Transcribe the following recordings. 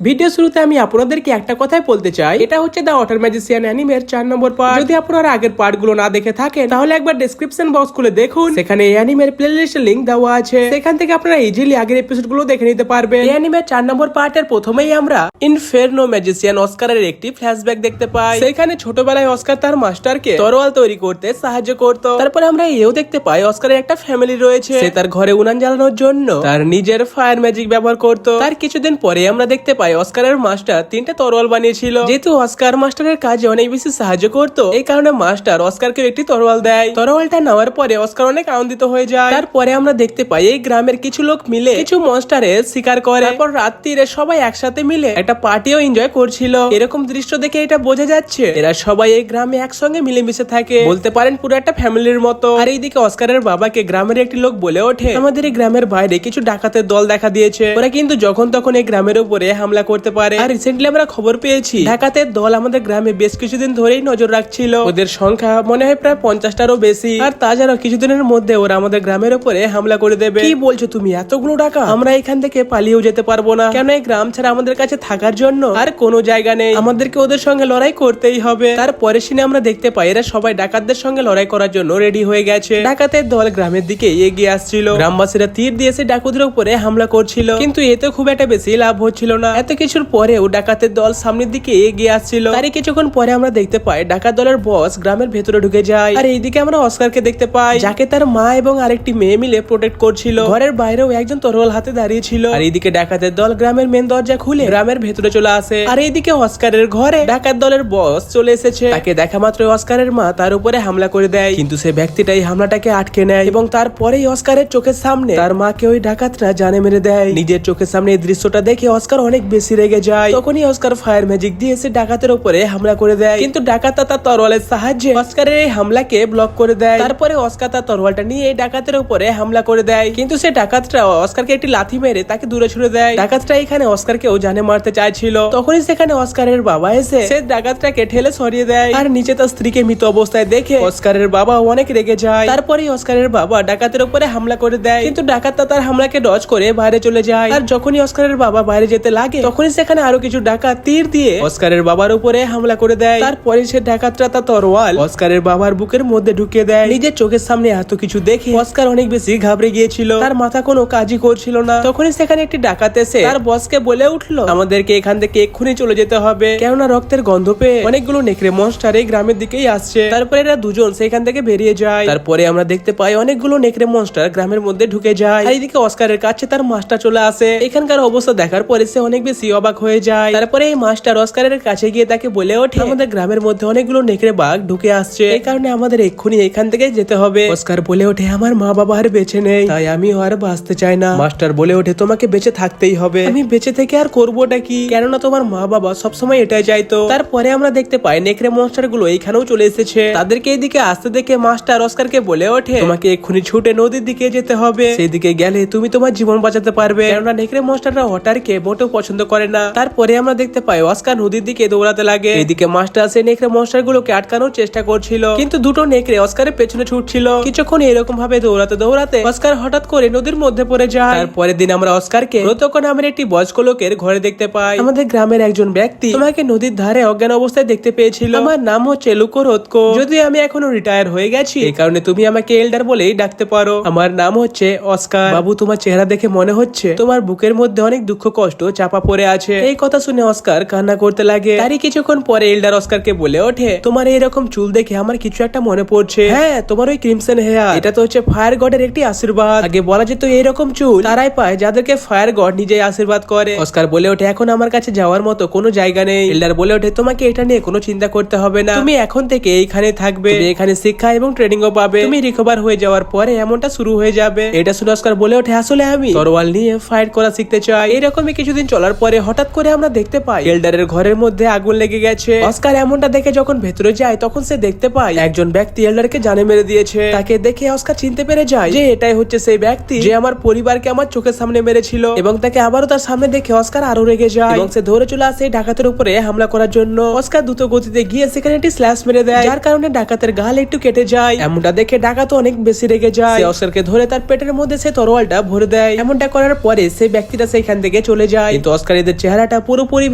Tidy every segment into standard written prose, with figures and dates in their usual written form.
Video শুরুতে আমি আপনাদেরকে একটা কথাই বলতে চাই, এটা হচ্ছে দ্য ওয়াটার ম্যাজিশিয়ান অ্যানিমের 4 নম্বর পার্ট। যদি আপনারা আগের পার্ট গুলো না দেখে থাকেন তাহলে একবার ডেসক্রিপশন বক্স খুলে দেখুন, সেখানে এই অ্যানিমের প্লেলিস্টের লিংক দেওয়া আছে, সেখান থেকে আপনারা ইজিলি আগের এপিসোড গুলো দেখে নিতে পারবেন। এই অ্যানিমের 4 নম্বর পার্টের প্রথমেই আমরা ইনফেরনো ম্যাজিশিয়ান অস্কারের একটি ফ্ল্যাশব্যাক দেখতে পাই। সেখানে ছোটবেলায় অস্কার তার মাস্টারকে তরোয়াল তৈরি করতে সাহায্য করত। তারপরে আমরা এও দেখতে পাই অস্কারের একটা ফ্যামিলি রয়েছে, সে তার ঘরে উনান জ্বালানোর জন্য তার নিজের ফায়ার ম্যাজিক ব্যবহার করত। তার কিছুদিন পরে আমরা দেখতে পাই অস্কারের মাস্টার 3টে তরোয়াল বানিয়েছিল। যেহেতু অস্কার মাস্টারের কাজে অনেক বেশি সাহায্য করত, এই কারণে মাস্টার অস্কারকে একটি তরোয়াল দেয়। তরোয়ালটা নেওয়ার পরে অস্কার অনেক আনন্দিত হয়ে যায়। তারপরে আমরা দেখতে পাই এই গ্রামের কিছু লোক মিলে কিছু মনস্টারের শিকার করে। তারপর রাত্রিরে সবাই একসাথে মিলে একটা পার্টিও এনজয় করছিল। এরকম দৃশ্য দেখে এটা বোঝা যাচ্ছে এরা সবাই এই গ্রামে একসঙ্গে মিলেমিশে থাকে, বলতে পারেন পুরো একটা ফ্যামিলির মতো। আর এইদিকে অস্কারের বাবাকে গ্রামের একটি লোক বলে ওঠে, আমাদের এই গ্রামের বাইরে কিছু ডাকাতের দল দেখা দিয়েছে, ওরা কিন্তু যখন তখন এই গ্রামের উপরে হামলা করতে পারে। আর রিসেন্টলি আমরা খবর পেয়েছি ডাকাতের দল আমাদের গ্রামে বেশ কিছুদিন ধরেই নজর রাখছিল, ওদের সংখ্যা মনে হয় প্রায় 50টারও বেশি। আর তাছাড়াও কিছুদিনের মধ্যে ওরা আমাদের গ্রামের উপরে হামলা করে দেবে। কি বলছো তুমি, এতগুলো ডাকাত? আমরা এখান থেকে পালিয়েও যেতে পারবো না, কেন এই গ্রাম ছাড়া আমাদের কাছে থাকার জন্য আর কোনো জায়গা নেই, আমাদেরকে ওদের সঙ্গে লড়াই করতেই হবে। তারপরে সিনে আমরা দেখতে পাই এরা সবাই ডাকাতদের সঙ্গে লড়াই করার জন্য রেডি হয়ে গেছে। ডাকাতের দল গ্রামের দিকে এগিয়ে আসছিল, গ্রামবাসীরা তীর দিয়ে এসে ডাকুদের উপরে হামলা করছিল, কিন্তু এতে খুব একটা বেশি লাভ হচ্ছিল না। এত কিছুর পরেও ডাকাতের দল সামনের দিকে এগিয়ে আসছিল। তারই কিছুক্ষণ পরে আমরা দেখতে পাই ডাকাত দলের বস গ্রামের ভেতরে ঢুকে যায়। আর এইদিকে আমরা অস্কারকে দেখতে পাই, যাকে তার মা এবং আরেকটি মেয়ে মিলে প্রোটেক্ট করছিল। ঘরের বাইরেও একজন তরোয়াল হাতে দাঁড়িয়ে ছিল। আর এইদিকে ডাকাতের দল গ্রামের মেন দরজা খুলে গ্রামের ভেতরে চলে আসে। আর এইদিকে অস্কারের ঘরে ডাকাত দলের বস চলে এসেছে। তাকে দেখা মাত্র অস্কারের মা তার উপরে হামলা করে দেয়, কিন্তু সে ব্যক্তিটাই হামলাটাকে আটকে নেয় এবং তারপরেই অস্কারের চোখের সামনে তার মাকে ওই ডাকাতরা জানে মেরে দেয়। নিজের চোখের সামনে এই দৃশ্যটা দেখে অস্কার অনেক বেশি রেগে যায়। তখনই অস্কার ফায়ার ম্যাজিক দিয়ে এসে ডাকাতের উপরে হামলা করে দেয়, কিন্তু ডাকাতটা তার তরোয়ালের সাহায্যে অস্কারের এই হামলাকে ব্লক করে দেয়। তারপরে অস্কার তার তরোয়ালটা নিয়ে ডাকাতের উপরে হামলা করে দেয়, কিন্তু সে ডাকাতটা অস্কারকে একটি লাথি মেরে তাকে দূরে ছুড়ে দেয়। ডাকাতটা এখানে অস্কারকেও জানে মারতে চাইছিল, তখনই সেখানে অস্কারের বাবা এসে সে ডাকাতটাকে ঠেলে সরিয়ে দেয়। আর নিচে তার স্ত্রীকে মৃত অবস্থায় দেখে অস্কারের বাবা অনেক রেগে যায়। তারপরে অস্কারের বাবা ডাকাতের উপরে হামলা করে দেয়, কিন্তু ডাকাতটা তার হামলাকে ডজ করে বাইরে চলে যায়। আর যখনই অস্কারের বাবা বাইরে যেতে লাগে তখনই সেখানে আরো কিছু ডাকাত তীর দিয়ে অস্কারের বাবার উপরে হামলা করে দেয়। তারপরে সে ডাকাতটা তার তরোয়াল অস্কারের বাবার বুকের মধ্যে ঢুকিয়ে দেয়। নিজের চোখের সামনে এত কিছু দেখে অস্কার অনেক বেশি ঘাবড়ে গিয়েছিল, তার মাথা কোনো কাজই করছিল না। তখনই সেখানে একটি ডাকাত এসে তার বসকে বলে উঠলো, আমাদেরকে এখান থেকে এক্ষুনি চলে যেতে হবে, কেননা রক্তের গন্ধ পেয়ে অনেকগুলো নেকড়ে মনস্টার এই গ্রামের দিকেই আসছে। তারপরে এরা দুজন সেখান থেকে বেরিয়ে যায়। তারপরে আমরা দেখতে পাই অনেকগুলো নেকড়ে মনস্টার গ্রামের মধ্যে ঢুকে যায়। আর এদিকে অস্কারের কাছে তার মাস্টার চলে আসে। এখানকার অবস্থা দেখার পরে সে অনেক বেশি অবাক হয়ে যায়। তারপরে এই মাস্টার অস্কারের কাছে গিয়ে তাকে বলে ওঠে, আমাদের গ্রামের মধ্যে অনেকগুলো নেকড়ে বাঘ ঢুকে আসছে, এই কারণে আমাদের এক্ষুনি এখান থেকে যেতে হবে। অস্কার বলে ওঠে, আমার মা বাবা আর বেঁচে নেই, তাই আমি আর বাঁচতে চাই না। মাস্টার বলে ওঠে, তোমাকে বেঁচে থাকতেই হবে, আমি বেঁচে থেকে আর করবোটা কি, কেননা তোমার মা বাবা সবসময় এটাই চাইতো। তারপরে আমরা দেখতে পাই নেকড়ে মনস্টার গুলো এইখানেও চলে এসেছে। তাদেরকে এইদিকে আসতে দেখে মাস্টার অস্কারকে বলে ওঠে, তোমাকে এক্ষুনি ছুটে নদীর দিকে যেতে হবে, সেই দিকে গেলে তুমি তোমার জীবন বাঁচাতে পারবে, কেননা নেকড়ে মনস্টাররা ওয়াটারকে মোটেও পছন্দ করে না। তারপরে আমরা দেখতে পাই অস্কার নদীর দিকে দৌড়াতে লাগে। এদিকে মাস্টার সেই নেকড়ে মনস্টার গুলোকে আটকানোর চেষ্টা করছিল, কিন্তু দুটো নেকড়ে অস্কারের পেছনে ছুটছিল। কিছুক্ষণ এরকম ভাবে দৌড়াতে দৌড়াতে অস্কার হঠাৎ করে নদীর মধ্যে পড়ে যায়। তারপরের দিন আমরা অস্কারকে রতক নামের একটি বয়স্ক লোকের ঘরে দেখতে পাই। আমাদের গ্রামের একজন ব্যক্তি তোমাকে নদীর ধারে অজ্ঞান অবস্থায় দেখতে পেয়েছিল, আমার নাম হচ্ছে লুকো রতকো, যদি আমি এখনো রিটায়ার হয়ে গেছি এই কারণে তুমি আমাকে এল্ডার বলেই ডাকতে পারো। আমার নাম হচ্ছে অস্কার। বাবু, তোমার চেহারা দেখে মনে হচ্ছে তোমার বুকের মধ্যে অনেক দুঃখ কষ্ট চাপা পড়ে আছে। এই কথা শুনে অস্কার কান্না করতে লাগে। তারই কিছুক্ষণ পরে এল্ডার অস্কারকে বলে ওঠে, তোমার এইরকম চুল দেখে আমার কিছু একটা মনে পড়ছে। হ্যাঁ, তোমার ওই ক্রিমসন হেয়ার, এটা তো হচ্ছে ফায়ার গডের একটি আশীর্বাদ। আগে বলা যেত এইরকম চুল তারাই পায় যাদেরকে ফায়ার গড নিজেই আশীর্বাদ করে। অস্কার বলে ওঠে, এখন আমার কাছে যাওয়ার মতো কোনো জায়গা নেই। এল্ডার বলে ওঠে, তোমাকে এটা নিয়ে কোনো চিন্তা করতে হবে না, তুমি এখন থেকে এইখানে থাকবে, এখানে শিক্ষা এবং ট্রেনিং ও পাবে, তুমি রিকভার হয়ে যাওয়ার পরে এমনটা শুরু হয়ে যাবে। এটা শুনে অস্কার বলে ওঠে, আসলে আমি তরোয়াল নিয়ে ফাইট করা শিখতে চাই। এইরকমই কিছুদিন চলার পরে হঠাৎ করে আমরা দেখতে পাই এল্ডারের ঘরের মধ্যে আগুন লেগে গেছে। অস্কার এমনটা দেখে যখন ভেতরে যায় তখন সে দেখতে পায় একজন ব্যক্তি এল্ডারকে জানে মেরে দিয়েছে। তাকে দেখে অস্কার চিনতে পেরে যায় যে এটাই হচ্ছে সেই ব্যক্তি যে আমার পরিবারকে আমার চোখের সামনে মেরেছিল, এবং তাকে আবারও তার সামনে দেখে অস্কার আরো রেগে যায় এবং সে ধরে চলে আসে ডাকাতের উপরে হামলা করার জন্য। অস্কার দ্রুত গতিতে গিয়ে সেখানে একটি স্ল্যাশ মেরে দেয়, যার কারণে ডাকাতের গাল একটু কেটে যায়। এমনটা দেখে ডাকাত অনেক বেশি রেগে যায়। অস্কারকে ধরে তার পেটের মধ্যে সে তরোয়ালটা ভরে দেয়। এমনটা করার পরে সেই ব্যক্তিটা সেখান থেকে চলে যায়, কিন্তু অস্কার অস্কার এদের চেহারাটা পুরোপুরি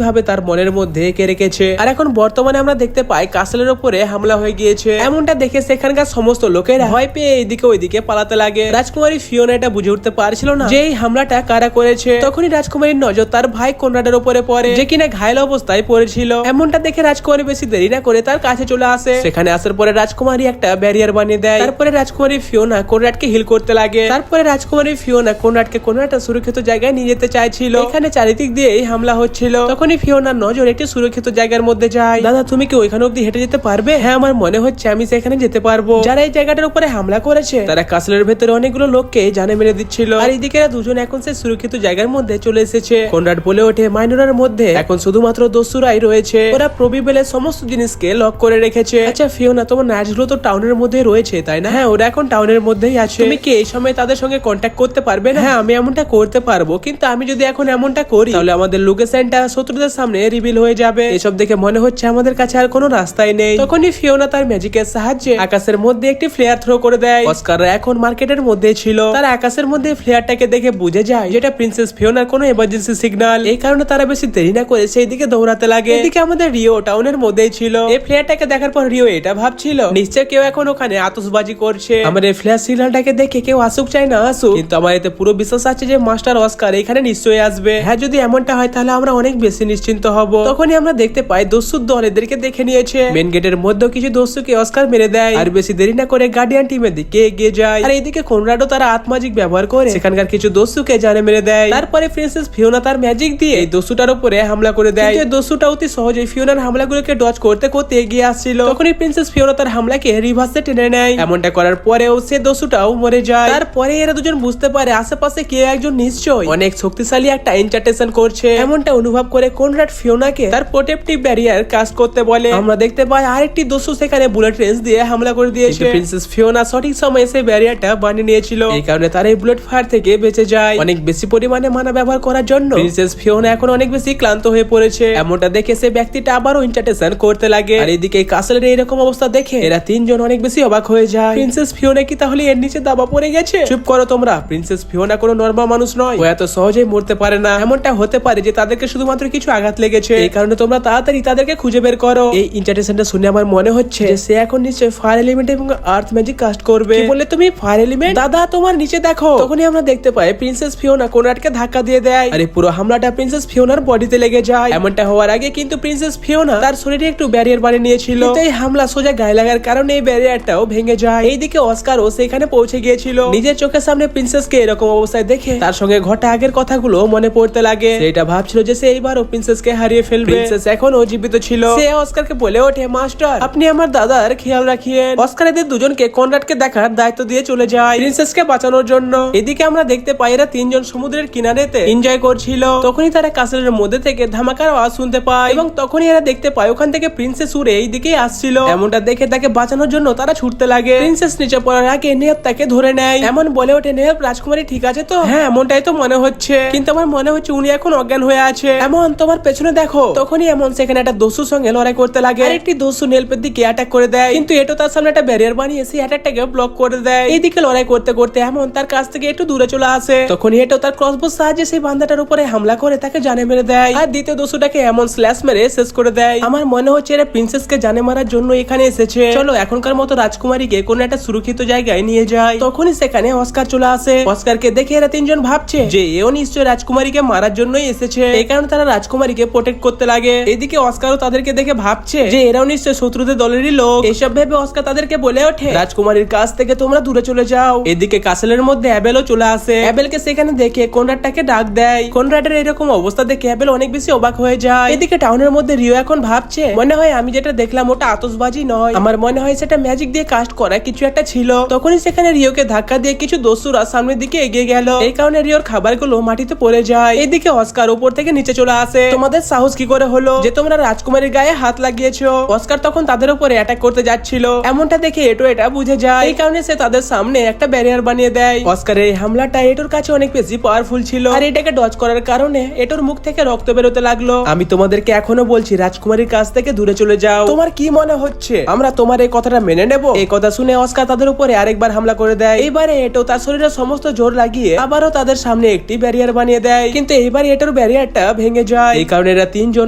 ভাবে তার মনের মধ্যে এঁকে রেখেছে। আর এখন বর্তমানে আমরা দেখতে পাই কাসলের উপরে হামলা হয়ে গিয়েছে। এমনটা দেখে সেখানকার সমস্ত লোকেরা ভয় পেয়ে এইদিকে ওইদিকে পালাতে লাগে। রাজকুমারী ফিওনা এটা বুঝে উঠতে পারছিল না যে এই হামলাটা কারা করেছে। তখনই রাজকুমারীর নজর তার ভাই কনরাডের উপরে পড়ে, যে কিনা ঘায়ল অবস্থায় পড়েছিল। এমনটা দেখে রাজকুমারী বেশি দেরি না করে তার কাছে চলে আসে। সেখানে আসার পরে রাজকুমারী একটা ব্যারিয়ার বানিয়ে দেয়। তারপরে রাজকুমারী ফিওনা কনরাডকে হিল করতে লাগে। তারপরে রাজকুমারী ফিওনা কনরাডকে কোনো একটা সুরক্ষিত জায়গায় নিয়ে যেতে চাইছিল। এখানে চারিদিক দিয়ে হামলা হচ্ছিল। তখনই ফিওনার নজর একটি সুরক্ষিত জায়গার মধ্যে যায়। দাদা তুমি কি ওইখানে অব্দি হেঁটে যেতে পারবে? হ্যাঁ আমার মনে হচ্ছে আমি সেখানে যেতে পারবো। যারা এই জায়গাটার উপরে হামলা করেছে তারা কাসলের ভেতরে অনেকগুলো লোককে জানে মেরে দিচ্ছিল। আর এইদিকে দুজন এখন সেই সুরক্ষিত জায়গার মধ্যে চলে এসেছে। কনরাড বলে ওঠে মাইনোরার মধ্যে এখন শুধুমাত্র দস্যুরাই রয়েছে, ওরা প্রবিবেলের সমস্ত জিনিসকে লক করে রেখেছে। আচ্ছা ফিওনা তোমার নাচগুলো তো টাউনের মধ্যে রয়েছে তাই না? হ্যাঁ ওরা এখন টাউনের মধ্যেই আছে। তুমি কি এই সময় তাদের সঙ্গে কন্ট্যাক্ট করতে পারবে না? হ্যাঁ আমি এমনটা করতে পারবো, কিন্তু আমি যদি এখন এমনটা করি তাহলে আমাদের লোকেশনটা শত্রুদের সামনে রিভিল হয়ে যাবে। এসব দেখে মনে হচ্ছে আমাদের কাছে আর কোনো রাস্তাই নেই। তখনই ফিওনা তার ম্যাজিকের সাহায্যে আকাশের মধ্যে একটি ফ্লেয়ার থ্রো করে দেয়। অস্কাররা এখন মার্কেটের মধ্যে ছিল। তারা আকাশের মধ্যে ফ্লেয়ারটাকে দেখে বুঝে যায় যেটা প্রিন্সেস ফিওনার কোনো এমার্জেন্সি সিগন্যাল। এই কারণে তারা বেশি দেরি না করে সেই দিকে দৌড়াতে লাগে। এদিকে আমাদের রিও টাউনের মধ্যেই ছিল। এই ফ্লেয়ারটাকে দেখার পর রিও এটা ভাবছিল নিশ্চয় কেউ এখন ওখানে আতশবাজি করছে। আমার এই ফ্ল্যাশ সিগন্যালটাকে দেখে কেউ আসুক চাই না আসুক, কিন্তু আমার এতে পুরো বিশ্বাস আছে যে মাস্টার অস্কার এখানে নিশ্চয়ই আসবে। হ্যাঁ যদি এমনটা হয় তাহলে আমরা অনেক বেশি নিশ্চিন্ত হব। তখনই আমরা দেখতে পাই দস্যুর দল এদেরকে দেখে নিয়েছে। মেন গেটের মধ্যে কিছু দস্যুকে অস্কার মেরে দেয়। আর বেশি দেরি না করে গার্ডিয়ান টিমের দিকে এগিয়ে যায়। আর এইদিকে কনরাডও তারা আত্মাজিক ব্যবহার করে সেখানকার কিছু দস্যুকে জানে মেরে দেয়। তারপরে প্রিন্সেস ফিওনা তার ম্যাজিক দিয়ে এই দস্যুটার উপরে হামলা করে দেয়। কিন্তু দস্যুটা অতি সহজে ফিওনার হামলাগুলোকে ডজ করতে করতে এগিয়ে আসছিল। তখনই প্রিন্সেস ফিওনা তার হামলাকে রিভার্সে টেনে নেয়। এমনটা করার পরেও সে দস্যুটাও মরে যায়। তারপরে এরা দুজন বুঝতে পারে আশেপাশে কেউ একজন নিশ্চয়ই অনেক শক্তিশালী একটা এনচার্টেশন করছে। এমনটা অনুভব করে কনরাড ফিওনাকে তার প্রোটেক্টিভ ব্যারিয়ার কাজ করতে বলে। আমরা দেখতে পাই আরেকটি দস্যু সেখানে বুলেট রেঞ্জ দিয়ে হামলা করে দিয়েছে। প্রিন্সেস ফিওনা সঠিক সময়ে সেই ব্যারিয়ারটা বানিয়ে নিয়েছিল, এই কারণে তার এই বুলেট ফায়ার থেকে বেঁচে যায়। অনেক বেশি পরিমাণে মানা ব্যবহার করার জন্য প্রিন্সেস ফিওনা এখন অনেক বেশি ক্লান্ত হয়ে পড়েছে। এমনটা দেখে সে ব্যক্তিটা আবারও ইন্টারটেশন করতে লাগে। আর এদিকে কাসলের এইরকম অবস্থা দেখে এরা তিনজন অনেক বেশি অবাক হয়ে যায়। প্রিন্সেস ফিওনা কি তাহলে এর নিচে দাবা পড়ে গেছে? চুপ করো তোমরা, প্রিন্সেস ফিওনা কোনো নরমাল মানুষ নয়, ও এত সহজেই মরতে পারে না। এমনটা হতে পারে যে তাদেরকে শুধুমাত্র কিছু আঘাত লেগেছে, এই কারণে তোমরা তাড়াতাড়ি তাদেরকে খুঁজে বের করো। এই ইন্টারটেশনটা শুনে আমার মনে হচ্ছে যে সে এখন নিশ্চয়ই ফায়ার এলিমেন্ট এবং আর্থ ম্যাজিক কাস্ট করবে। বলে তুমি ফায়ার এলিমেন্ট? দাদা তোমার নিচে দেখো। তখনই আমরা দেখতে পাই প্রিন্সেস ফিওনা কনরাডকে ধাক্কা দিয়ে দেয়। আর এই পুরো হামলাটা প্রিন্সেস ফিওনার বডিতে লেগে যায়। এমনটা হওয়ার আগে কিন্তু প্রিন্সেস ফিওনা তার শরীরে একটু ব্যারিয়ার বানিয়ে নিয়েছিল, কিন্তু এই হামলা সোজা গায়ে লাগার কারণে এই ব্যারিয়ারটাও ভেঙে যায়। এইদিকে অস্কারও সেখানে পৌঁছে গিয়েছিল। নিজের চোখের সামনে প্রিন্সেসকে এরকম অবস্থায় দেখে তার সঙ্গে ঘটা আগের কথাগুলো মনে পড়তে লাগে। সেটা ভাবছিল যে সে এইবারও প্রিন্সেসকে হারিয়ে ফেলবে। প্রিন্সেস এখনো জীবিত ছিল। সে অস্কারকে বলে ওঠে মাস্টার আপনি আমার দাদার খেয়াল রাখিয়েন। অস্কার এদের দুজনকে কনরাডকে দেখার দায়িত্ব দিয়ে চলে যায় প্রিন্সেসকে বাঁচানোর জন্য। এদিকে আমরা দেখতে পাই এরা তিনজন সমুদ্রের কিনারেতে এনজয় করছিল। তখনই তারা কাসলের মধ্যে থেকে ধামাকার আওয়াজ শুনতে পায় এবং তখনই এরা দেখতে পায় ওখান থেকে প্রিন্সেস উড়ে এই দিকে আসছিল। এমনটা দেখে তাকে বাঁচানোর জন্য তারা ছুটতে লাগে। প্রিন্সেস নিচে পড়ার আগে নেপ তাকে ধরে নেয়। এমন বলে ওঠে নেপ রাজকুমারী ঠিক আছে তো? হ্যাঁ এমনটাই তো মনে হচ্ছে, কিন্তু আমার মনে হচ্ছে উনি এখন অজ্ঞান হয়ে আছে। এমন তোমার পেছনে দেখো। তখনই এমন সেখানে একটা দস্যুর সঙ্গে লড়াই করতে লাগে। আরেকটি দস্যু নেলপের দিকে অ্যাটাক করে দেয়, কিন্তু এটো তার সামনে একটা ব্যারিয়ার বানিয়ে সেই অ্যাটাকটাকে ব্লক করে দেয়। এইদিকে লড়াই করতে করতে এমন তার কাছ থেকে একটু দূরে চলে আসে। তখনই এটো তার ক্রসবোর সাহায্যে সেই বান্দাটার উপরে হামলা করে তাকে জানে মেরে দেয়। আর দ্বিতীয় দস্যুটাকে এমন স্ল্যাশ মেরে শেষ করে দেয়। আমার মনে হচ্ছে এরা প্রিন্সেসকে জানে মারার জন্য এখানে এসেছে। চলো এখনকার মতো রাজকুমারীকে কোন একটা সুরক্ষিত জায়গায় নিয়ে যায়। তখনই সেখানে অস্কার চলে আসে। অস্কারকে দেখে এরা তিনজন ভাবছে যে এও নিশ্চয়ই রাজকুমারীকে মারার জন্যই এসেছে, এই কারণে তারা রাজকুমারীকে প্রোটেক্ট করতে লাগে। এদিকে অস্কারও তাদেরকে দেখে ভাবছে যে এরাও নিশ্চয়ই শত্রুদের দলেরই লোক। এইসব ভেবে অস্কার তাদেরকে বলে ওঠে রাজকুমারীর কাছ থেকে তোমরা দূরে চলে যাও। এদিকে কাসলের মধ্যে অ্যাবেলও চলে আসে। অ্যাবেলকে সেখানে দেখে কনরাডটাকে ডাক দেয়। কনরাডের এরকম অবস্থা দেখে অ্যাবেল অনেক বেশি অবাক হয়ে যায়। এদিকে টাউনের মধ্যে রিও এখন ভাবছে মনে হয় আমি যেটা দেখলাম ওটা আতশবাজি নয়, আমার মনে হয় সেটা ম্যাজিক দিয়ে কাস্ট করা কিছু একটা ছিল। তখনই সেখানে রিওকে ধাক্কা দিয়ে কিছু দস্যুরা সামনের দিকে এগিয়ে গেল, এই কারণে রিওর খাবারগুলো মাটিতে পড়ে যায়। এদিকে অস্কার উপর থেকে নিচে চলে আসে। তোমাদের সাহস কি করে হলো যে তোমরা রাজকুমারীর গায়ে হাত লাগিয়েছো? অস্কার তখন তাদের উপরে অ্যাটাক করতে যাচ্ছিল। এমনটা দেখে এটো এটা বুঝে যায়, এই কারণে সে তাদের সামনে একটা ব্যারিয়ার বানিয়ে দেয়। অস্কারের এই হামলাটা এটোর কাছে অনেক বেশি পাওয়ারফুল ছিল, আর এটাকে ডজ করার কারণে এটোর মুখ থেকে রক্ত বেরোতে লাগলো। আমি তোমাদেরকে এখনো বলছি রাজকুমারীর কাছ থেকে দূরে চলে যাও। তোমার কি মনে হচ্ছে আমরা তোমার এই কথাটা মেনে নেব? এই কথা শুনে অস্কার তাদের উপরে আরেকবার হামলা করে দেয়। এইবারে এটো তার শরীরে সমস্ত জোর লাগিয়ে আবারও তাদের সামনে একটি ব্যারিয়ার বানিয়ে দেয়, কিন্তু এইবার এটো লাইটের ব্যারিয়ারটা ভেঙে যায়। এই কারণে এরা তিনজন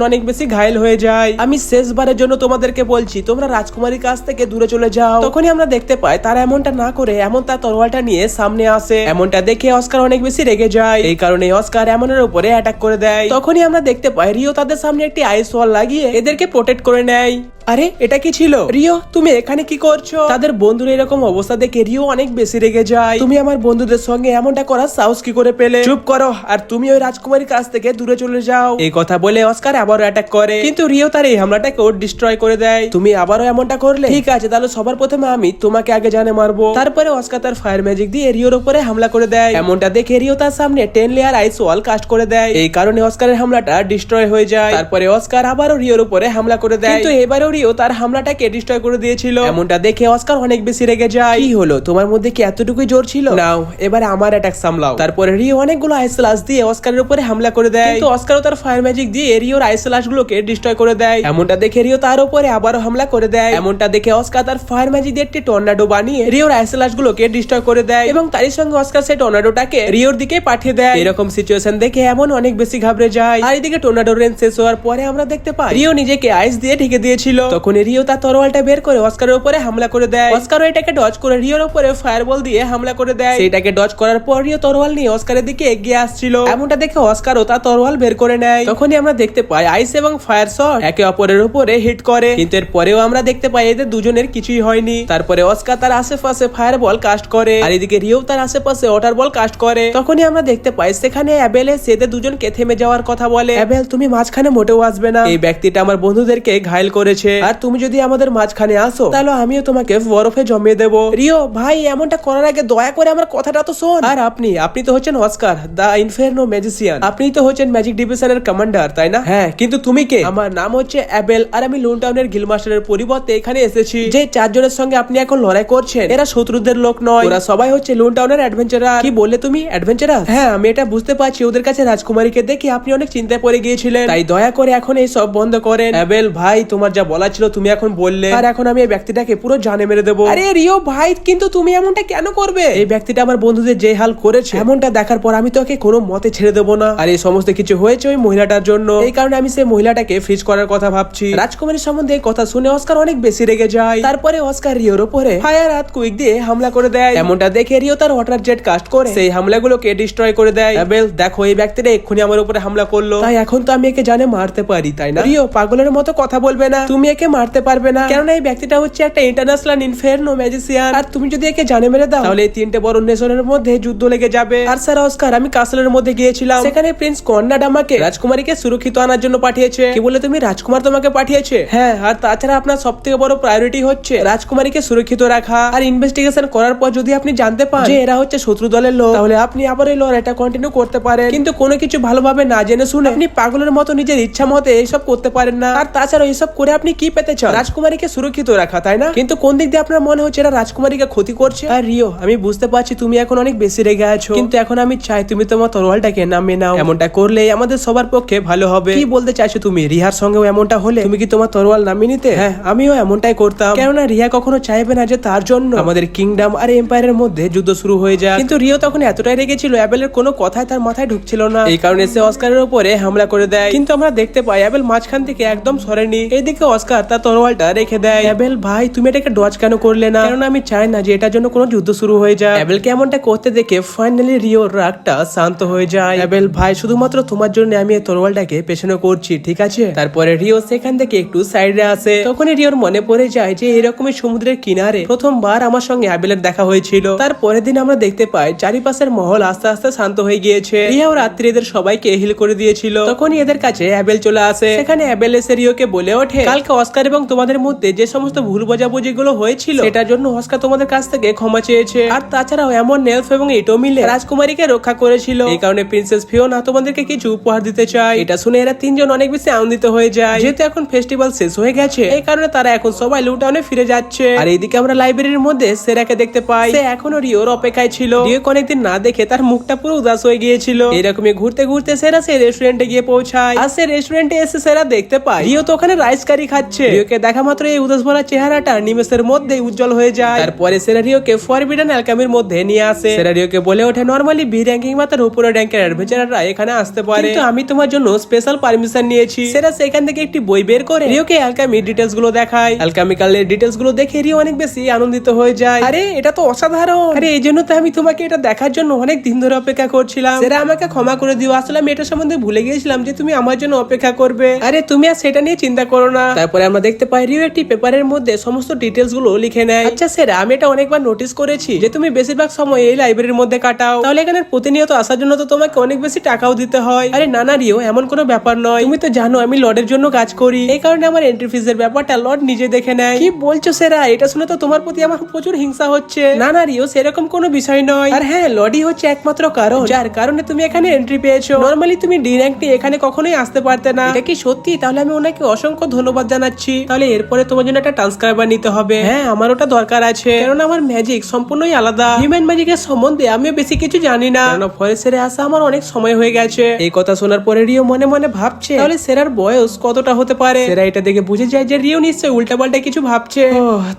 অনেক বেশি ঘায়েল হয়ে যায়। আমি শেষবারের জন্য তোমাদেরকে বলছি তোমরা রাজকুমারীর কাছ থেকে দূরে চলে যাও। তখনই আমরা দেখতে পাই তারা এমনটা না করে এমন তার তরোয়ালটা নিয়ে সামনে আসে। এমনটা দেখে অস্কার অনেক বেশি রেগে যায়। এই কারণে অস্কার এমনের উপরে অ্যাটাক করে দেয়। তখনই আমরা দেখতে পাই রিও তাদের সামনে একটি আইস ওয়াল লাগিয়ে এদেরকে প্রোটেক্ট করে নেয়। আরে এটা কি ছিল? রিও তুমি এখানে কি করছো? তাদের বন্ধুর এরকম অবস্থা দেখে রিও অনেক বেশি রেগে যায়। তুমি আমার বন্ধুদের সঙ্গে এমনটা করার সাহস কি করে পেলে? চুপ করো আর তুমি ওই রাজকুমারীর কাছ থেকে দূরে চলে যাও। এই কথা বলে অস্কার আবারও অ্যাটাক করে, কিন্তু রিও তার এই হামলাটাকে ডিস্ট্রয় করে দেয়। তুমি আবারও এমনটা করলে, ঠিক আছে তাহলে সবার প্রথমে আমি তোমাকে আগে জানে মারবো। তারপরে অস্কার তার ফায়ার ম্যাজিক দিয়ে রিওর উপরে হামলা করে দেয়। এমনটা দেখে রিও তার সামনে 10 লেয়ার আইস ওয়াল কাস্ট করে দেয়। এই কারণে অস্কারের হামলাটা ডিস্ট্রয় হয়ে যায়। তারপরে অস্কার আবারও রিওর উপরে হামলা করে দেয়, কিন্তু এবারেও রিও তার হামলাটা ডিস্ট্রয় করে দিয়েছিল। এমনটা দেখে অস্কার অনেক বেশি রেগে যায়। কি হলো, তোমার মধ্যে কি এতটুকুই জোর ছিল? নাও এবারে আমার অ্যাটাক সামলাও। তারপরে রিও অনেকগুলো আইস লাশ দিয়ে অস্কারের উপরে হামলা করে দেয়, কিন্তু অস্কারও তার ফায়ার ম্যাজিক দিয়ে রিওর আইস লাশ গুলোকে ডিস্ট্রয় করে দেয়। এমনটা দেখে রিও তার উপরে আবারও হামলা করে দেয়। এমনটা দেখে অস্কার তার ফায়ার ম্যাজিক দিয়ে একটি টর্নাডো বানিয়ে রিওর আইস লাশ গুলোকে ডিস্ট্রয় করে দেয়, এবং তারই সঙ্গে অস্কার সেই টর্নাডোটাকে রিওর দিকে পাঠিয়ে দেয়। এরকম সিচুয়েশন দেখে এমন অনেক বেশি ঘাবড়ে যায়। আর এদিকে টর্নাডোর রেঞ্জ শেষ হওয়ার পরে আমরা দেখতে পাই রিও নিজেকে আইস দিয়ে ঢেকে দিয়েছিল। তখন রিও তার তরোয়ালটা বের করে অস্কারের উপরে হামলা করে দেয়। অস্কার এটাকে ডজ করে রিওর উপরে ফায়ারবল দিয়ে হামলা করে দেয়। সেটাকে ডজ করার পর রিও তরোয়াল নিয়ে অস্কারের দিকে এগিয়ে আসছিল। এমনটা দেখে অস্কারও তার তরোয়াল বের করে নেয়। তখনই আমরা দেখতে পাই আইস এবং ফায়ার শট একে অপরের উপরে হিট করে, কিন্তু এর পরেও আমরা দেখতে পাই এদের দুজনের কিছুই হয়নি। তারপরে অস্কার তার আশেপাশে ফায়ারবল কাস্ট করে, আর এদিকে রিও তার আশেপাশে ওয়াটার বল কাস্ট করে। তখনই আমরা দেখতে পাই সেখানে অ্যাবেল এসে এদের দুজনকে থেমে যাওয়ার কথা বলে। অ্যাবেল তুমি মাঝখানে মোটেও আসবে না, এই ব্যক্তিটা আমার বন্ধুদেরকে ঘায়েল করেছে, আর তুমি যদি আমাদের মাঝখানে আসো তাহলে আমিও তোমাকে বরফে জমিয়ে দেবো। রিও ভাই এমনটা করার আগে দয়া করে আমার কথাটা তো শোন। আর আপনি তো হচ্ছেন অস্কার দা ইনফেরনো ম্যাজিশিয়ান, আপনি তো হচ্ছেন ম্যাজিক ডিভিশনের কমান্ডার তাই না? হ্যাঁ, কিন্তু তুমি কে? আমার নাম হচ্ছে অ্যাবেল, আর আমি লুন টাউনের গিলমাস্টারের পরিবর্তে এখানে এসেছি। যে চারজনের সঙ্গে আপনি এখন লড়াই করছেন এরা শত্রুদের লোক নয়, ওরা সবাই হচ্ছে লুন টাউনের অ্যাডভেঞ্চারার। কি বললে তুমি, অ্যাডভেঞ্চারার? হ্যাঁ আমি এটা বুঝতে পারছি, ওদের কাছে রাজকুমারীকে দেখে আপনি অনেক চিন্তায় পড়ে গিয়েছিলেন, তাই দয়া করে এখন এই সব বন্ধ করেন। অ্যাবেল ভাই তোমার যা বলা ছিল তুমি এখন বললে, আর এখন আমি এই ব্যক্তিটাকে পুরো জানে মেরে দেবো। আরে রিও ভাই কিন্তু তুমি এমনটা কেন করবে? এই ব্যক্তিটা আমার বন্ধুদের যে হাল করেছে এমনটা দেখার পর আমি তোকে কোনো মতে ছেড়ে দেবো না। আর এই সমস্ত কিছু হয়েছে ওই মহিলাটার জন্য, এই কারণে আমি সেই মহিলাটাকে ফ্রিজ করার কথা ভাবছি। রাজকুমারীর সম্বন্ধে এই কথা শুনে অস্কার অনেক বেশি রেগে যায়। তারপরে অস্কার রিওর উপরে ফায়ার হাত কুইক দিয়ে হামলা করে দেয়। এমনটা দেখে রিও তার ওয়াটার জেট কাস্ট করে সেই হামলাগুলোকে ডিস্ট্রয় করে দেয়। অ্যাবেল দেখো এই ব্যক্তিটা এক্ষুনি আমার উপরে হামলা করলো, তাই এখন তো আমি একে জানে মারতে পারি তাই না? রিও পাগলের মতো কথা বলবে না, তুমি একে মারতে পারবে না, কারণ এই ব্যক্তিটা হচ্ছে একটা ইন্টারন্যাশনাল ইনফেরনো ম্যাজিশিয়ান, আর তুমি যদি একে জানে মেরে দাও তাহলে এই তিনটে বড় নেশনের মধ্যে যুদ্ধ লেগে যাবে। আর স্যার অস্কার আমি কাসলের মধ্যে গিয়েছিলাম, সেখানে প্রিন্স কর্নাড আমাকে রাজকুমারীকে সুরক্ষিত আনার জন্য পাঠিয়েছে। কি বলে তুমি রাজকুমার তোমাকে পাঠিয়েছে? হ্যাঁ, আর তাছাড়া আপনার সব থেকে বড় প্রায়োরিটি হচ্ছে রাজকুমারীকে সুরক্ষিত রাখা। আর ইনভেস্টিগেশন করার পর যদি আপনি জানতে পান যে এরা হচ্ছে শত্রু দলের লোক তাহলে আপনি আবার এই লড়াইটা কন্টিনিউ করতে পারেন, কিন্তু কোনো কিছু ভালোভাবে না জেনে শুনে আপনি পাগলের মতো নিজের ইচ্ছা মতে এইসব করতে পারেন না। আর তাছাড়া এইসব করে আপনি কি পেতে চান? রাজকুমারীকে সুরক্ষিত রাখা তাই না? কিন্তু কোন দিক দিয়ে আপনার মনে হচ্ছে এটা রাজকুমারীকে ক্ষতি করছে? আর রিও আমি বুঝতে পারছি তুমি এখন অনেক বেশি রেগে আছো, কিন্তু এখন আমি চাই তুমি তোমার তরোয়ালটাকে নামিয়ে নাও। এমনটা করলে আমাদের সবার পক্ষে ভালো হবে। কি বলতে চাইছো তুমি? রিহার সঙ্গেও এমনটা হলে তুমি কি তোমার তরোয়াল নামিয়ে নিতে? হ্যাঁ আমিও এমনটাই করতাম, কেননা রিয়া কখনো চাইবে না যে তার জন্য আমাদের কিংডম আর এম্পায়ারের মধ্যে যুদ্ধ শুরু হয়ে যায়। কিন্তু রিও তখন এতটাই রেগেছিল অ্যাবেলের কোনো কথাই তার মাথায় ঢুকছিল না, এই কারণে সে অস্কারের উপরে হামলা করে দেয়। কিন্তু আমরা দেখতে পাই অ্যাবেল মাঝখান থেকে একদম সরেনি, এইদিকে অস্কার তার তরোয়ালটা রেখে দেয়। অ্যাবেল ভাই তুমি এটাকে ডজ কেন করলে না? কারণ আমি চাই না যে এটার জন্য কোনো যুদ্ধ শুরু হয়ে যায়। অ্যাবেলকে এমনটা করতে দেখে ফাইনালি রিওর রাগটা শান্ত হয়ে যায়। অ্যাবেল ভাই শুধুমাত্র তোমার জন্য আমি এই তরোয়ালটাকে পেছনে করছি, ঠিক আছে? তারপরে রিও সেখান থেকে একটু সাইডে আসে। তখনই রিওর মনে পড়ে যায় যে এরকমই সমুদ্রের কিনারে প্রথমবার আমার সঙ্গে অ্যাবেলের দেখা হয়েছিল। তারপরের দিন আমরা দেখতে পাই চারিপাশের মহল আস্তে আস্তে শান্ত হয়ে গিয়েছে। রিয়াও রাত্রি এদের সবাইকে হিল করে দিয়েছিল। তখনই এদের কাছে অ্যাবেল চলে আসে। সেখানে অ্যাবেল এসে রিওকে বলে ওঠে কালকে অস্কার এবং তোমাদের মধ্যে যে সমস্ত ভুল বোঝাবুঝি গুলো হয়েছিল সেটার জন্য অস্কার তোমাদের কাছ থেকে ক্ষমা চেয়েছে। আর তাছাড়াও এমন নেলফ এবং ইটো মিলে রাজকুমারীকে রক্ষা করেছিল, এই কারণে প্রিন্সেস ফিওনা তোমাদেরকে কিছু উপহার দিতে চায়। এটা শুনে এরা তিনজন অনেক বেশি আনন্দিত হয়ে যায়, যেহেতু এখন ফেস্টিভ্যাল শেষ হয়ে গেছে এই কারণে তারা এখন সবাই লুটাউনে ফিরে যাচ্ছে। আর এইদিকে আমরা লাইব্রেরির মধ্যে সেরাকে দেখতে পাই, সে এখনো রিওর অপেক্ষায় ছিল। রিওকে অনেকদিন না দেখে তার মুখটা পুরো উদাস হয়ে গিয়েছিল। এরকমই ঘুরতে ঘুরতে সেরা সে রেস্টুরেন্টে গিয়ে পৌঁছায়। আর সে রেস্টুরেন্টে এসে সেরা দেখতে পায় রিও তো ওখানে রাইস কারি খাচ্ছে। যাচ্ছে। রিওকে দেখা মাত্র এই উদাস ভরা চেহারাটা নিমেষের মধ্যে উজ্জ্বল হয়ে যায়। তারপরে সেরা রিওকে ফরবিডেন অ্যালকেমির মধ্যে নিয়ে আসে। সেরা রিওকে বলে ওঠে নরমালি বি র্যাঙ্কিং বা তার উপরের র্যাঙ্কের অ্যাডভেঞ্চাররা এখানে আসতে পারে, কিন্তু আমি তোমার জন্য স্পেশাল পারমিশন নিয়েছি। সেরা সেখান থেকে একটি বই বের করে রিওকে অ্যালকেমির ডিটেলস গুলো দেখায়। অ্যালকেমিক্যালের ডিটেলস গুলো দেখে রিও অনেক বেশি আনন্দিত হয়ে যায়। আরে এটা তো অসাধারণ, আরে এই জন্য তো আমি তোমাকে এটা দেখার জন্য অনেক দিন ধরে অপেক্ষা করছিলাম। সেরা আমাকে ক্ষমা করে দিও, আসলে আমি এটা সম্বন্ধে ভুলে গিয়েছিলাম যে তুমি আমার জন্য অপেক্ষা করবে। আরে তুমি আর সেটা নিয়ে চিন্তা করো না। তারপরে আমরা দেখতে পাই রিও একটি পেপারের মধ্যে সমস্ত ডিটেলস গুলো লিখে নেয়। আচ্ছা সেরা, আমি এটা অনেকবার নোটিস করেছি যে তুমি বেশিরভাগ সময় এই লাইব্রেরির মধ্যে কাটাও, তাহলে এখানে প্রতিনিয়ত আসার জন্য তো তোমাকে অনেক বেশি টাকাও দিতে হয়। আরে না না রিও, এমন কোনো ব্যাপার নয়, তুমি তো জানো আমি লর্ডের জন্য কাজ করি, এই কারণে আমার এন্ট্রি ফিজের ব্যাপারটা লর্ড নিজে দেখে নেয়। কি বলছো সেরা? এটা শুনে তো তোমার প্রতি আমার প্রচুর হিংসা হচ্ছে। না না রিও, সেরকম কোনো বিষয় নয়। আর হ্যাঁ, লর্ডই হচ্ছে একমাত্র কারণ যার কারণে তুমি এখানে এন্ট্রি পেয়েছো। নরমালি তুমি ডি র্যাঙ্ক নিয়ে এখানে কখনোই আসতে পারতে না। এটা কি সত্যি? তাহলে আমি ওনাকে অসংখ্য ধন্যবাদ জানাচ্ছি। তাহলে এরপরে তোমার জন্য একটা ট্রান্সক্রাইবার নিতে হবে। হ্যাঁ, আমার ওটা দরকার আছে, কারণ আমার ম্যাজিক সম্পূর্ণই আলাদা। হিউম্যান ম্যাজিকের সম্বন্ধে আমিও বেশি কিছু জানি না, কারণ ফরেস্টে আসা আমার অনেক সময় হয়ে গেছে। এই কথা শোনার পরে রিও মনে মনে ভাবছে তাহলে সেরার বয়স কতটা হতে পারে। সেরা এটা দেখে বুঝে যায় যে রিও নিশ্চয়ই উল্টাপাল্টা কিছু ভাবছে।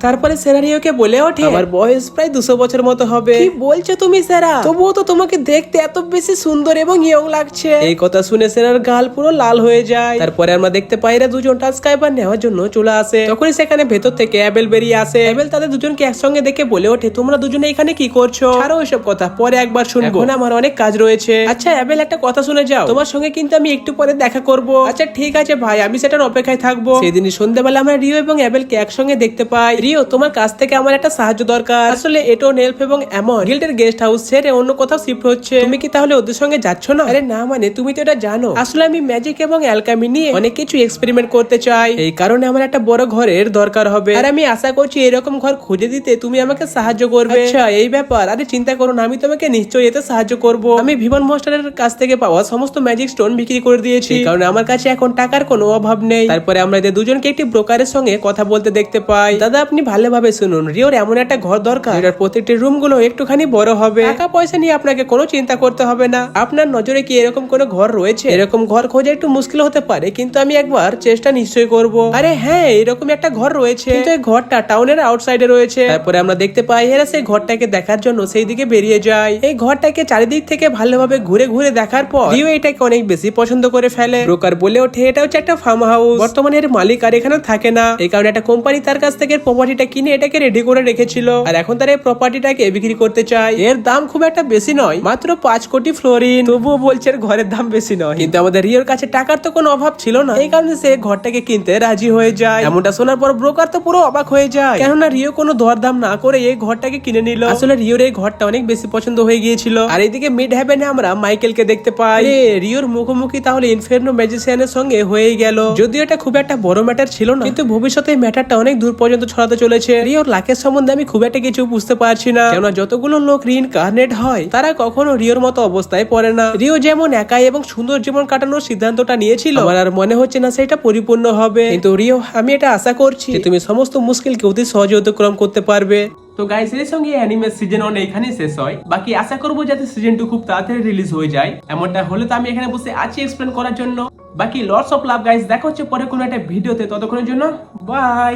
তারপরে সেরা রিওকে বলে ওঠে আমার বয়স প্রায় 200 বছর মতো হবে। কি বলছো তুমি সেরা? তবুও তো তোমাকে দেখতে এত বেশি সুন্দর এবং ইয়ং লাগছে। এই কথা শুনে সেরার গাল পুরো লাল হয়ে যায়। তারপরে আমরা দেখতে পাই এরা দুজন ট্রান্সক্রাইবার নেওয়ার জন্য চলে আসে। তখনই সেখানে ভেতর থেকে অ্যাবেল বেরিয়ে আসে। অ্যাবেল তাদের দুজনকে একসঙ্গে দেখে বলে ওঠে তোমরা দুজনে এখানে কি করছো? ছাড়ো এসব কথা, পরে একবার শুনবো, এখন আমার অনেক কাজ রয়েছে। আচ্ছা অ্যাবেল, একটা কথা শুনে যাও, তোমার সঙ্গে কিন্তু আমি একটু পরে দেখা করব। আচ্ছা ঠিক আছে ভাই, আমি সেটার অপেক্ষায় থাকবো। সেদিনই সন্ধ্যাবেলা আমরা রিও এবং অ্যাবেলকে একসঙ্গে দেখতে পাই। রিও, তোমার কাছ থেকে আমার একটা সাহায্য দরকার। আসলে এটো নেলফ এবং এমন গিল্ডের গেস্ট হাউস ছেড়ে অন্য কোথাও শিফট হচ্ছে, তুমি কি তাহলে ওদের সঙ্গে যাচ্ছ না? আরে না মানে, তুমি তো এটা জানো আসলে আমি ম্যাজিক এবং অ্যালকেমি নিয়ে অনেক কিছু এক্সপেরিমেন্ট করতে চাই, এই কারণে আমার একটা বড় ঘরের দরকার হবে। আর আমি আশা করছি এরকম ঘর খুঁজে দিতে তুমি আমাকে সাহায্য করবে। আচ্ছা এই ব্যাপার, আরে চিন্তা করো না, আমি তোমাকে নিশ্চয়ই এতে সাহায্য করব। আমি ভিমন মাস্টারের কাছ থেকে পাওয়া সমস্ত ম্যাজিক স্টোন বিক্রি করে দিয়েছি, কারণ আমার কাছে এখন টাকার কোনো অভাব নেই। তারপরে আমরা এদের দুজনকে একটি ব্রোকারের সঙ্গে কথা বলতে দেখতে পাই। দাদা আপনি ভালোভাবে শুনুন, রিওর এমন একটা ঘর দরকার যেটার প্রত্যেকটি রুম গুলো একটুখানি বড় হবে। টাকা পয়সা নিয়ে আপনাকে কোনো চিন্তা করতে হবে না। আপনার নজরে কি এরকম কোনো ঘর রয়েছে? এরকম ঘর খোঁজা একটু মুশকিল হতে পারে, কিন্তু আমি একবার চেষ্টা নিশ্চয়ই করব। আরে হ্যাঁ, এরকম একটা ঘর রয়েছে, কিন্তু এই ঘরটা টাউনের আউটসাইডে রয়েছে। তারপরে আমরা দেখতে পাই এরা সেই ঘরটাকে দেখার জন্য সেই দিকে বেরিয়ে যায়। এই ঘরটাকে চারিদিক থেকে ভালোভাবে ঘুরে ঘুরে দেখার পর রিও এটাকে অনেক বেশি পছন্দ করে ফেলে। ব্রোকার বলে ওঠে এটা হচ্ছে একটা ফার্ম হাউস, বর্তমানে এর মালিক আর এখানে থাকে না, এই কারণে একটা কোম্পানি তার কাছ থেকে প্রপার্টিটা কিনে এটাকে রেডি করে রেখেছিল, আর এখন তার এই প্রপার্টিটাকে বিক্রি করতে চায়। এর দাম খুব একটা বেশি নয়, মাত্র 5 কোটি ফ্লোরিন। তবুও বলছে এর ঘরের দাম বেশি নয়, কিন্তু আমাদের রিওর কাছে টাকার তো কোনো অভাব ছিল না, এই কারণে সে ঘরটাকে কিনতে রাজি হয়ে যায়। এমনটা শোনার পর ব্রোকার তো পুরো অবাক হয়ে যায়, কেননা রিও কোনো দরদাম না করে এই ঘরটাকে কিনে নিল। আসলে রিওর এই ঘরটা অনেক বেশি পছন্দ হয়ে গিয়েছিল। আর এইদিকে মিড হেভেনে আমরা মাইকেলকে দেখতে পাই। রিওর মুখোমুখি তাহলে ইনফেরনো ম্যাজিশিয়ানের সঙ্গে হয়েই গেল। যদিও এটা খুব একটা বড় ম্যাটার ছিল না, কিন্তু ভবিষ্যতে এই ম্যাটারটা অনেক দূর পর্যন্ত ছড়াতে চলেছে। রিওর লাকের সম্বন্ধে আমি খুব একটা কিছু বুঝতে পারছি না, কেননা যতগুলো লোক রিইনকার্নেট হয় তারা কখনো রিওর মতো অবস্থায় পড়ে না। রিও যেমন একাই এবং সুন্দর জীবন কাটানোর সিদ্ধান্তটা নিয়েছিল, আমার আর মনে হচ্ছে না সেটা পরিপূর্ণ হবে। কিন্তু রিও, আমি এটা আশা করছি যে তুমি সমস্ত মুশকিলকে অতি সহজে অতিক্রম করতে পারবে। তো গাইস, এর সঙ্গে অ্যানিমে সিজন 1 এখানেই শেষ হয়। বাকি আশা করবো যাতে সিজন 2 খুব তাড়াতাড়ি রিলিজ হয়ে যায়। এমনটা হলে তো আমি এখানে বসে আছি এক্সপ্লেন করার জন্য। বাকি লটস অফ লাভ গাইস, দেখা হচ্ছে পরে কোনো একটা ভিডিওতে, ততক্ষণের জন্য বাই।